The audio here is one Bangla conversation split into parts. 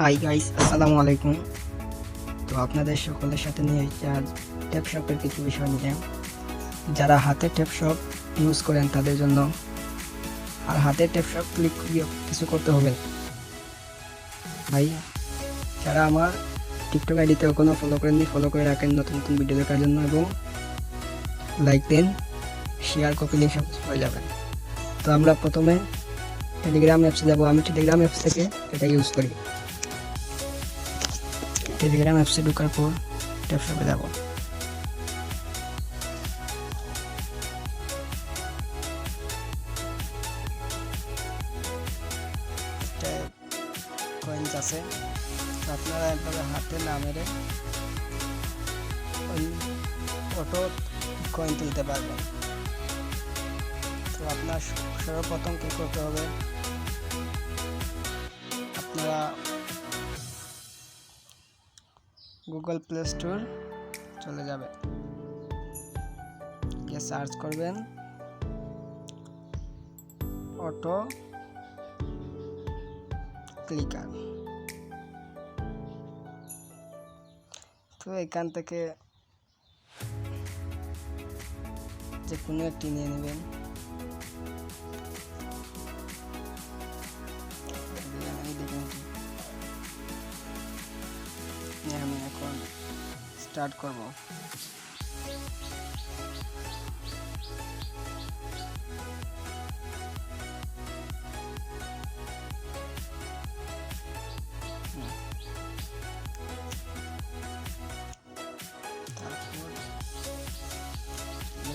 হাই গাইস, আসসালামু আলাইকুম। তো আপনাদের সকলের সাথে নিয়ে এসেছি আজ ট্যাপ শপের কিছু বিষয় নিয়ে। যারা হাতে ট্যাপ শপ ইউজ করেন তাদের জন্য। আর হাতে ট্যাপ শপ ক্লিক করে কিছু করতে হবে না। ভাই, যারা আমার টিকটক আইডিতে এখনও ফলো করেননি, ফলো করে রাখেন নতুন নতুন ভিডিও দেখার জন্য, এবং লাইক দেন, শেয়ার, কপি লিঙ্ক সব কিছু হয়ে যাবেন। তো আমরা প্রথমে টেলিগ্রাম অ্যাপসে যাবো। আমি টেলিগ্রাম অ্যাপস থেকে এটা ইউজ করি। টেলিগ্রাম অ্যাপসে ঢোকার পর ট্যাপ শপে যাবো। কয়েন্স আছে, তো আপনারা একভাবে হাতে না মেরে ওই অটো কয়েন তুলতে পারবেন। তো আপনার সর্বপ্রথম কী করতে হবে, আপনারা গুগল প্লে স্টোর চলে যাবেন, গিয়ে সার্চ করবেন অটো ক্লিকার। তো এখান থেকে যে কোনো একটি নিয়ে নেবেন। আমি এখন স্টার্ট করব।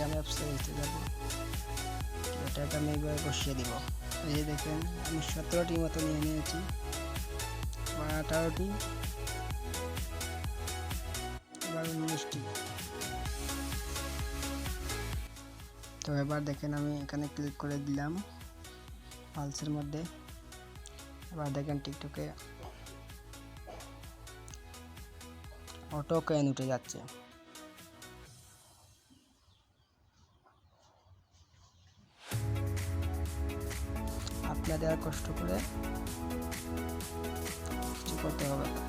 আমি অ্যাপসে দিতে যাবো, এটাকে আমি এইভাবে বসিয়ে দিব। এই যে দেখেন, আমি 17টি মতো নিয়ে নিয়েছি, বা 18টি, এবার 19টি। তো এবার দেখেন আমি এখানে ক্লিক করে দিলাম পালসের মধ্যে। এবার দেখেন টিকটকে অটো কয়েন উঠে যাচ্ছে। আপনাদের আর কষ্ট করে কিছু করতে হবে না।